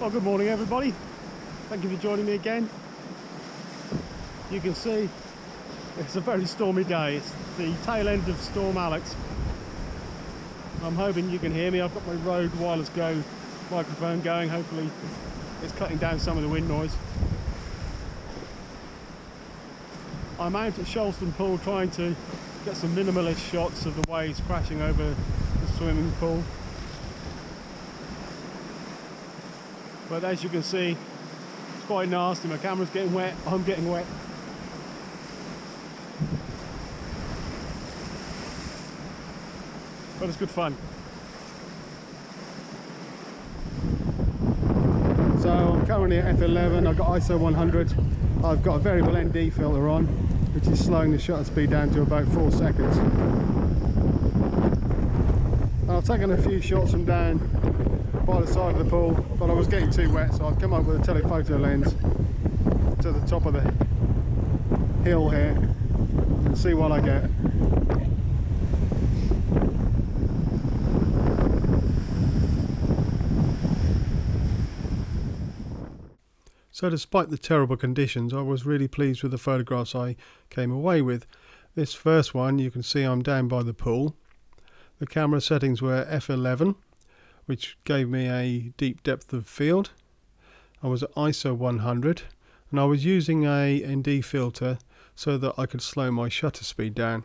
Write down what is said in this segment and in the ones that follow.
Well, good morning everybody. Thank you for joining me again. You can see it's a very stormy day. It's the tail end of Storm Alex. I'm hoping you can hear me. I've got my Rode Wireless Go microphone going. Hopefully it's cutting down some of the wind noise. I'm out at Shoalstone pool trying to get some minimalist shots of the waves crashing over the swimming pool. But as you can see, it's quite nasty. My camera's getting wet, I'm getting wet. But it's good fun. So I'm currently at f11, I've got ISO 100. I've got a variable ND filter on, which is slowing the shutter speed down to about 4 seconds. I've taken a few shots from down by the side of the pool, but I was getting too wet, so I've come up with a telephoto lens to the top of the hill here and see what I get. So despite the terrible conditions, I was really pleased with the photographs I came away with. This first one, you can see I'm down by the pool. The camera settings were f11, which gave me a deep depth of field. I was at ISO 100, and I was using a ND filter so that I could slow my shutter speed down.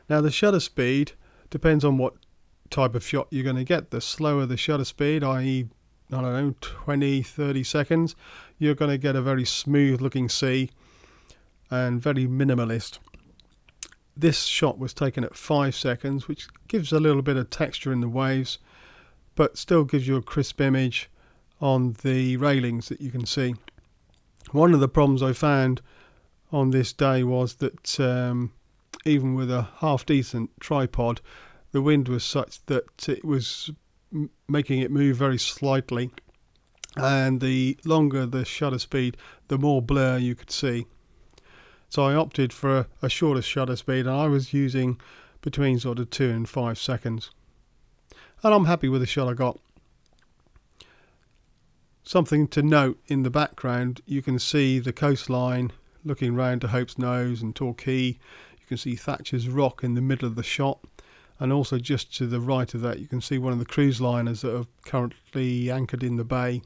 Now the shutter speed depends on what type of shot you're going to get. The slower the shutter speed, i.e. I don't know, 20-30 seconds, you're going to get a very smooth looking sea and very minimalist. This shot was taken at 5 seconds, which gives a little bit of texture in the waves, but still gives you a crisp image on the railings that you can see. One of the problems I found on this day was that even with a half decent tripod, the wind was such that it was making it move very slightly, and the longer the shutter speed, the more blur you could see. So I opted for a shorter shutter speed, and I was using between sort of 2 and 5 seconds. And I'm happy with the shot I got. Something to note in the background, you can see the coastline looking round to Hope's Nose and Torquay. You can see Thatcher's Rock in the middle of the shot. And also just to the right of that, you can see one of the cruise liners that are currently anchored in the bay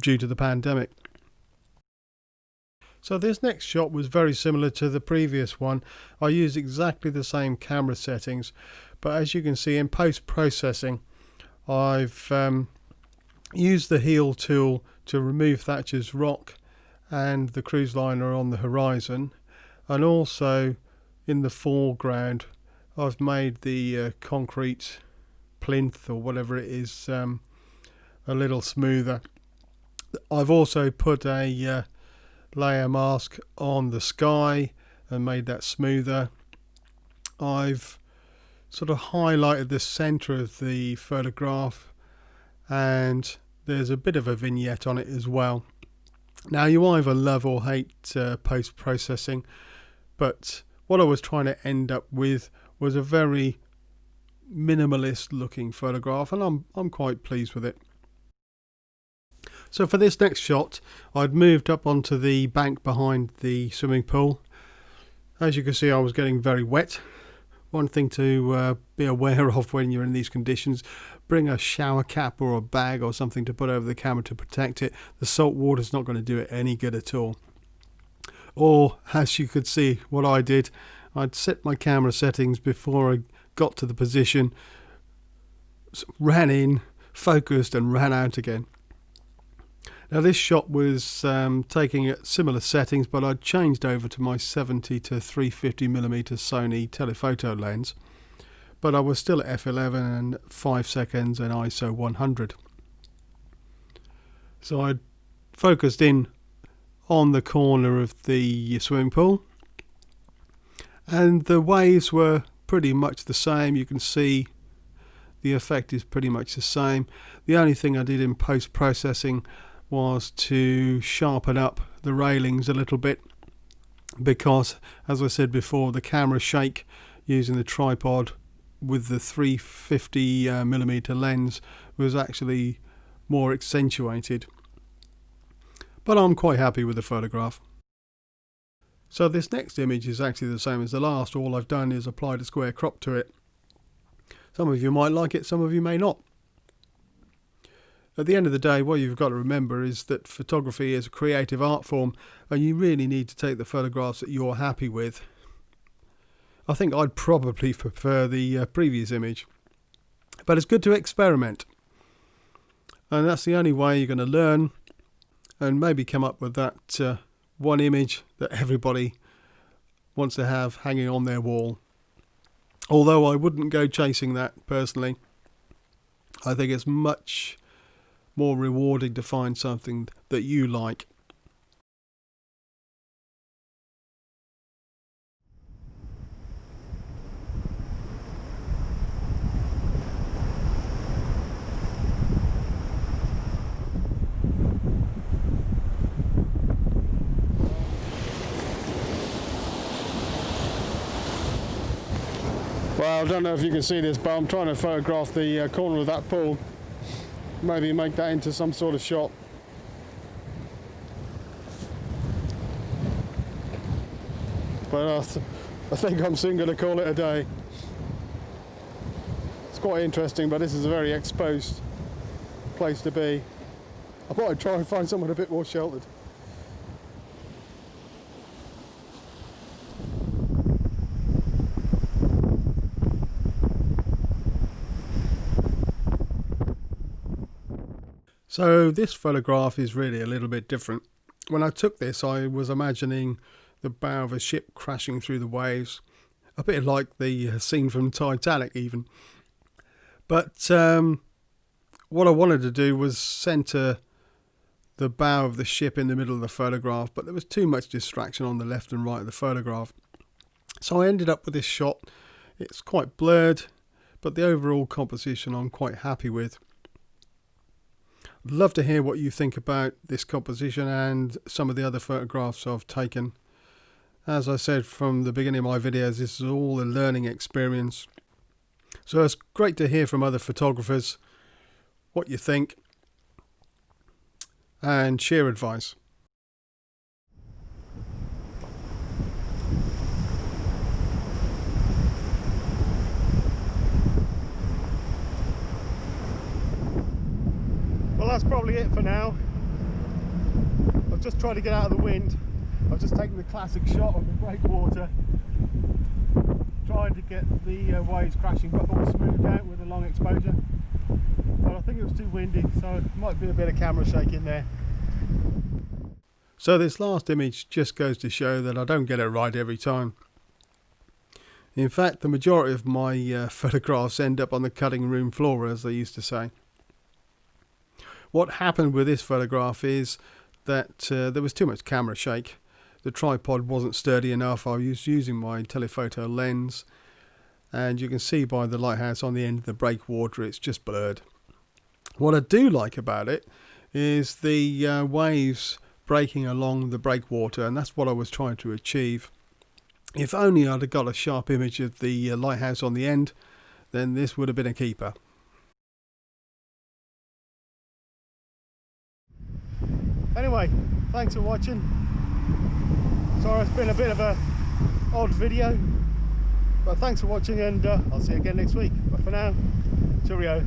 due to the pandemic. So this next shot was very similar to the previous one. I used exactly the same camera settings, but as you can see in post-processing, I've used the heel tool to remove Thatcher's Rock and the cruise liner on the horizon, and also in the foreground I've made the concrete plinth or whatever it is a little smoother. I've also put a layer mask on the sky and made that smoother. I've sort of highlighted the center of the photograph, and there's a bit of a vignette on it as well. Now you either love or hate post-processing, but what I was trying to end up with was a very minimalist looking photograph, and I'm quite pleased with it. So for this next shot, I'd moved up onto the bank behind the swimming pool. As you can see, I was getting very wet. One thing to be aware of when you're in these conditions, bring a shower cap or a bag or something to put over the camera to protect it. The salt water's not going to do it any good at all. Or, as you could see what I did, I'd set my camera settings before I got to the position, ran in, focused and ran out again. Now this shot was taking at similar settings, but I'd changed over to my 70 to 350mm Sony telephoto lens, but I was still at f11 and 5 seconds and ISO 100. So I'd focused in on the corner of the swimming pool, and the waves were pretty much the same. You can see the effect is pretty much the same. The only thing I did in post-processing was to sharpen up the railings a little bit, because as I said before, the camera shake using the tripod with the 350mm lens was actually more accentuated. But I'm quite happy with the photograph. So this next image is actually the same as the last. All I've done is applied a square crop to it. Some of you might like it, some of you may not. At the end of the day, what you've got to remember is that photography is a creative art form, and you really need to take the photographs that you're happy with. I think I'd probably prefer the previous image, but it's good to experiment. And that's the only way you're going to learn and maybe come up with that one image that everybody wants to have hanging on their wall. Although I wouldn't go chasing that personally. I think it's much more rewarding to find something that you like. Well, I don't know if you can see this, but I'm trying to photograph the corner of that pool. Maybe make that into some sort of shot. But I think I'm soon going to call it a day. It's quite interesting, but this is a very exposed place to be. I might try and find someone a bit more sheltered. So this photograph is really a little bit different. When I took this, I was imagining the bow of a ship crashing through the waves, a bit like the scene from Titanic even. But what I wanted to do was center the bow of the ship in the middle of the photograph, but there was too much distraction on the left and right of the photograph. So I ended up with this shot. It's quite blurred, but the overall composition I'm quite happy with. I'd love to hear what you think about this composition and some of the other photographs I've taken. As I said from the beginning of my videos, this is all a learning experience. So it's great to hear from other photographers what you think and share advice. Well, that's probably it for now. I've just tried to get out of the wind. I've just taken the classic shot of the breakwater, trying to get the waves crashing, but all smoothed out with a long exposure. But I think it was too windy, so it might be a bit of camera shake in there. So this last image just goes to show that I don't get it right every time. In fact, the majority of my photographs end up on the cutting room floor, as they used to say. What happened with this photograph is that there was too much camera shake. The tripod wasn't sturdy enough. I was using my telephoto lens, and you can see by the lighthouse on the end of the breakwater it's just blurred. What I do like about it is the waves breaking along the breakwater, and that's what I was trying to achieve. If only I'd have got a sharp image of the lighthouse on the end, then this would have been a keeper. Anyway, thanks for watching. Sorry it's been a bit of a odd video, but thanks for watching, and I'll see you again next week. But for now, cheerio.